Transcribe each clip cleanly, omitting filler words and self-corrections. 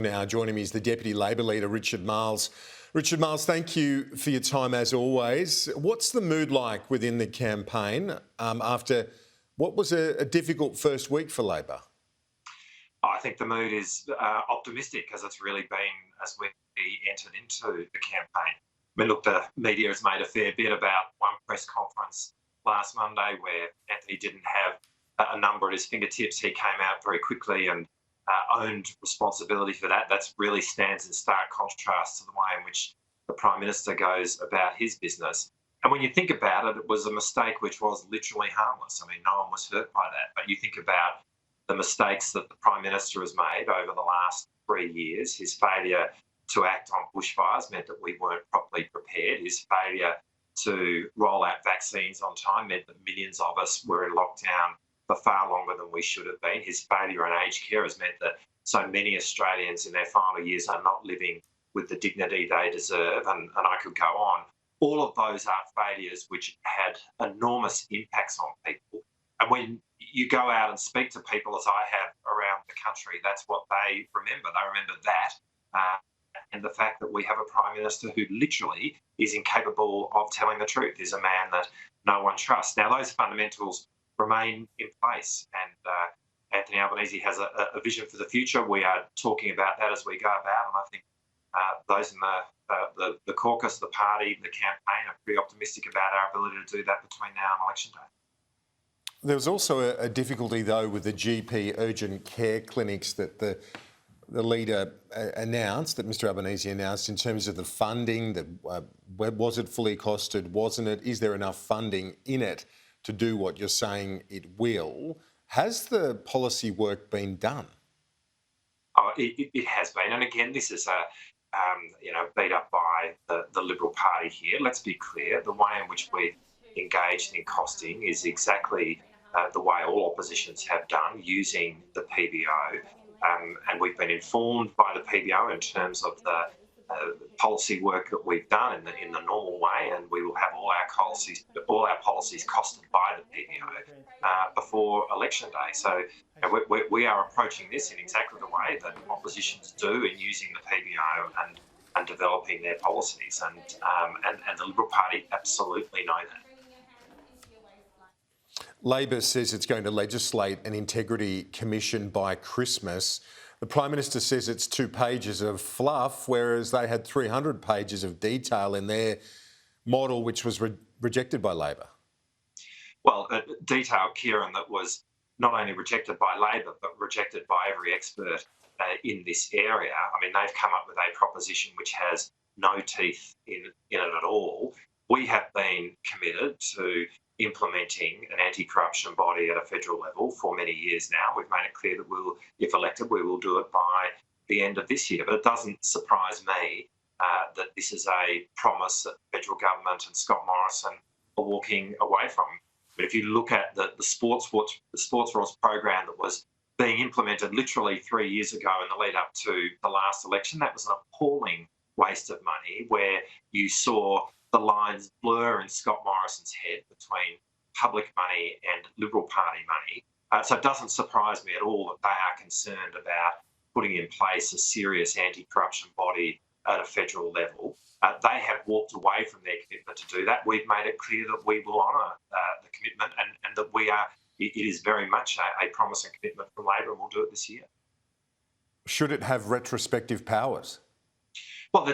Now, joining me is the Deputy Labor Leader, Richard Marles. Richard Marles, thank you for your time as always. What's the mood like within the campaign after what was a difficult first week for Labor? I think the mood is optimistic, as it's really been as we entered into the campaign. I mean, look, the media has made a fair bit about one press conference last Monday where Anthony didn't have a number at his fingertips. He came out very quickly and owned responsibility for that. That really stands in stark contrast to the way in which the Prime Minister goes about his business. And when you think about it, it was a mistake which was literally harmless. I mean, no one was hurt by that. But you think about the mistakes that the Prime Minister has made over the last 3 years. His failure to act on bushfires meant that we weren't properly prepared. His failure to roll out vaccines on time meant that millions of us were in lockdown for far longer than we should have been. His failure in aged care has meant that so many Australians in their final years are not living with the dignity they deserve, and I could go on. All of those are failures which had enormous impacts on people. And when you go out and speak to people, as I have around the country, that's what they remember. They remember that and the fact that we have a Prime Minister who literally is incapable of telling the truth, is a man that no one trusts. Now, those fundamentals remain in place, and Anthony Albanese has a vision for the future. We are talking about that as we go about, and I think those in the caucus, the party, the campaign are pretty optimistic about our ability to do that between now and election day. There was also a difficulty, though, with the GP urgent care clinics that the leader announced, that Mr Albanese announced, in terms of the funding. That was it fully costed? Wasn't it? Is there enough funding in it to do what you're saying it will? Has the policy work been done? Oh, it has been, and again, this is beat up by the Liberal Party here. Let's be clear: the way in which we've engaged in costing is exactly the way all oppositions have done, using the PBO, and we've been informed by the PBO in terms of the policy work that we've done in the normal way, and we will have all our policies costed by the PBO before election day. So we are approaching this in exactly the way that oppositions do in using the PBO and developing their policies, and the Liberal Party absolutely know that. Labor says it's going to legislate an integrity commission by Christmas. The Prime Minister says it's 2 pages of fluff, whereas they had 300 pages of detail in their model, which was rejected by Labor. Well, detail, Kieran, that was not only rejected by Labor, but rejected by every expert in this area. I mean, they've come up with a proposition which has no teeth in it at all. We have been committed to implementing an anti-corruption body at a federal level for many years now. We've made it clear that if elected, we will do it by the end of this year. But it doesn't surprise me that this is a promise that the federal government and Scott Morrison are walking away from. But if you look at the sports rules program that was being implemented literally 3 years ago in the lead up to the last election, that was an appalling waste of money, where you saw the lines blur in Scott Morrison's head between public money and Liberal Party money. So it doesn't surprise me at all that they are concerned about putting in place a serious anti-corruption body at a federal level. They have walked away from their commitment to do that. We've made it clear that we will honour the commitment, and that it is very much a promising commitment from Labor, and we'll do it this year. Should it have retrospective powers? Well,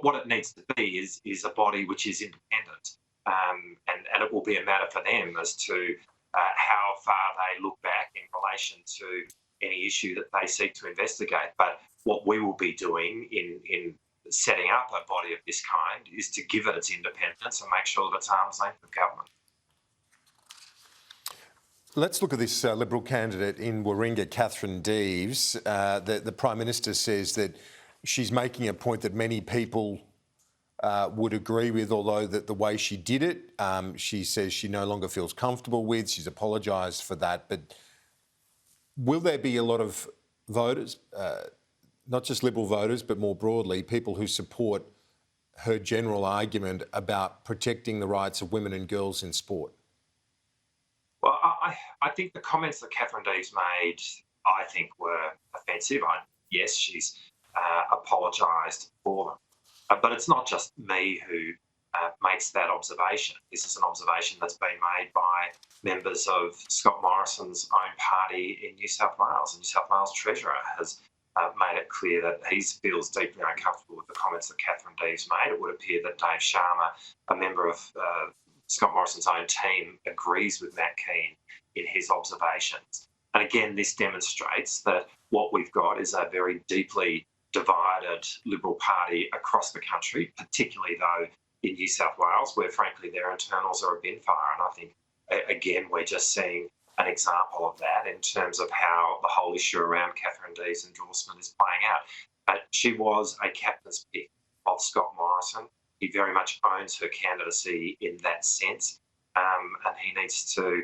what it needs to be is a body which is independent, and it will be a matter for them as to how far they look back in relation to any issue that they seek to investigate. But what we will be doing in setting up a body of this kind is to give it its independence and make sure that it's arm's length of government. Let's look at this Liberal candidate in Warringah, Catherine Deves. The Prime Minister says that she's making a point that many people would agree with, although that the way she did it, she says she no longer feels comfortable with. She's apologised for that. But will there be a lot of voters, not just Liberal voters, but more broadly, people who support her general argument about protecting the rights of women and girls in sport? Well, I think the comments that Catherine Deves made, I think, were offensive. I yes, she's apologised for them. But it's not just me who makes that observation. This is an observation that's been made by members of Scott Morrison's own party in New South Wales. The New South Wales Treasurer has made it clear that he feels deeply uncomfortable with the comments that Catherine Deves made. It would appear that Dave Sharma, a member of Scott Morrison's own team, agrees with Matt Keane in his observations. And again, this demonstrates that what we've got is a very deeply divided Liberal Party across the country, particularly though in New South Wales, where frankly their internals are a bin fire. And I think, again, we're just seeing an example of that in terms of how the whole issue around Catherine Deves' endorsement is playing out. She was a captain's pick of Scott Morrison. He very much owns her candidacy in that sense. And he needs to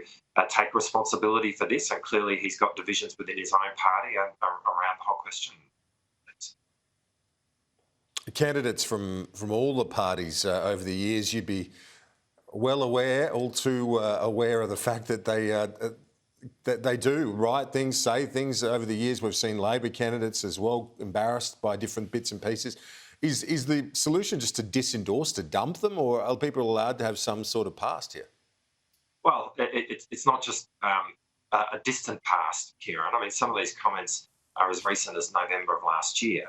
take responsibility for this. And clearly he's got divisions within his own party around the whole question. Candidates from all the parties over the years, you'd be well aware, all too aware of the fact that they do write things, say things. Over the years, we've seen Labor candidates as well embarrassed by different bits and pieces. Is the solution just to disendorse, to dump them, or are people allowed to have some sort of past here? Well, it's not just a distant past, Kieran. I mean, some of these comments are as recent as November of last year.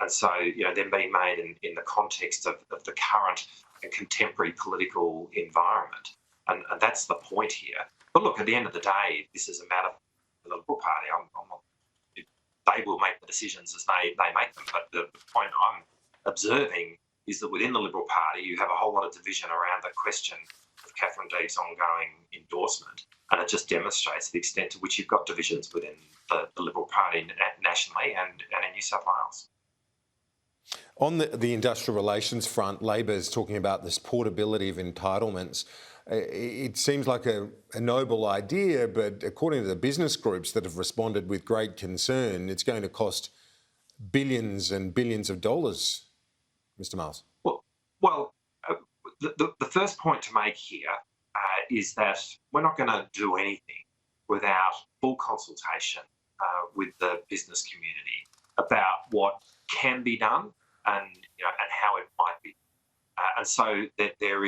And so, they're being made in the context of the current and contemporary political environment. And that's the point here. But look, at the end of the day, this is a matter for the Liberal Party. They will make the decisions as they make them. But the point I'm observing is that within the Liberal Party, you have a whole lot of division around the question of Catherine Deves' ongoing endorsement. And it just demonstrates the extent to which you've got divisions within the Liberal Party nationally and in New South Wales. On the industrial relations front, Labor is talking about this portability of entitlements. It seems like a noble idea, but according to the business groups that have responded with great concern, it's going to cost billions and billions of dollars, Mr. Marles. Well, the first point to make here is that we're not going to do anything without full consultation with the business community about what can be done and how it might be. And so that there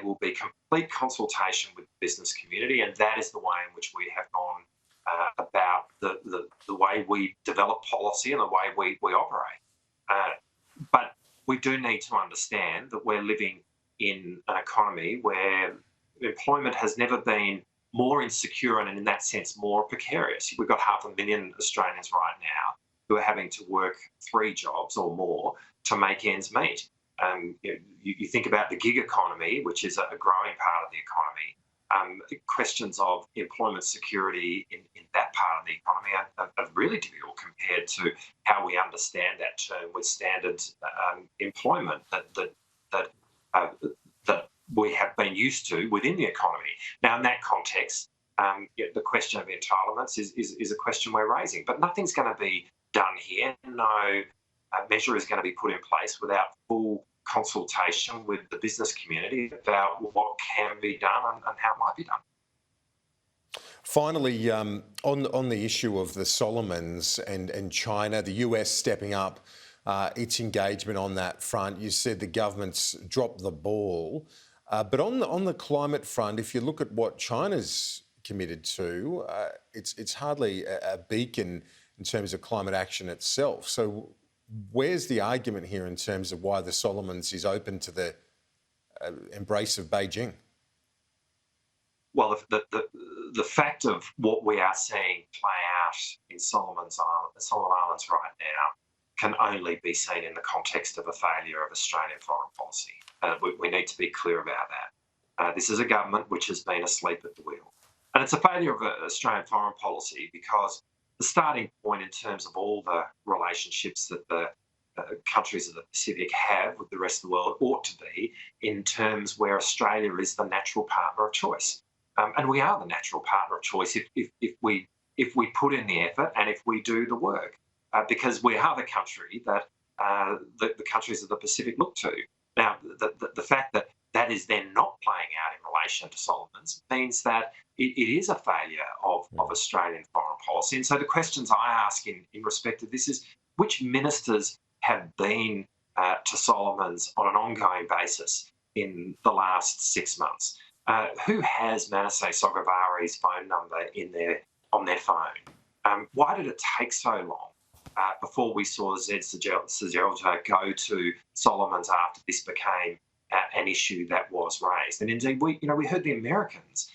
will be complete consultation with the business community, and that is the way in which we have gone about the way we develop policy and the way we operate. But we do need to understand that we're living in an economy where employment has never been more insecure and in that sense more precarious. We've got 500,000 Australians right now who are having to work 3 jobs or more to make ends meet. You think about the gig economy, which is a growing part of the economy. Questions of employment security in that part of the economy are really difficult compared to how we understand that term with standard employment that we have been used to within the economy. Now, in that context, the question of entitlements is a question we're raising, but nothing's going to be done here. No measure is going to be put in place without full consultation with the business community about what can be done and how it might be done. Finally, on the issue of the Solomons and China, the US stepping up its engagement on that front, you said the government's dropped the ball. But on the climate front, if you look at what China's committed to, it's hardly a beacon in terms of climate action itself. So where's the argument here in terms of why the Solomons is open to the embrace of Beijing? Well, the fact of what we are seeing play out in Solomon Islands right now can only be seen in the context of a failure of Australian foreign policy. We need to be clear about that. This is a government which has been asleep at the wheel. And it's a failure of Australian foreign policy because the starting point in terms of all the relationships that the countries of the Pacific have with the rest of the world ought to be in terms where Australia is the natural partner of choice. And we are the natural partner of choice if we put in the effort and if we do the work, because we are the country that the countries of the Pacific look to. Now, the fact that that is then not playing out in relation to Solomons means that it is a failure of Australian foreign policy. And so the questions I ask in respect of this is, which ministers have been to Solomons on an ongoing basis in the last 6 months? Who has Manasseh Sogavari's phone number on their phone? Why did it take so long before we saw Zed Sejelta go to Solomons after this became an issue that was raised? And indeed, we heard the Americans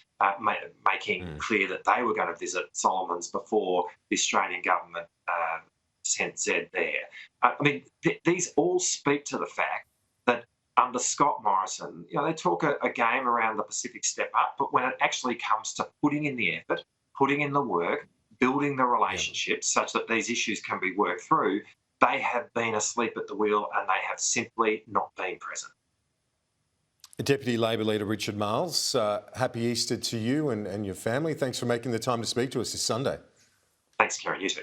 making clear that they were going to visit Solomons before the Australian government sent Zed there. These all speak to the fact that under Scott Morrison, they talk a game around the Pacific Step Up, but when it actually comes to putting in the effort, putting in the work, building the relationships such that these issues can be worked through, they have been asleep at the wheel and they have simply not been present. Deputy Labor Leader Richard Marles, happy Easter to you and your family. Thanks for making the time to speak to us this Sunday. Thanks, Kieran. You too.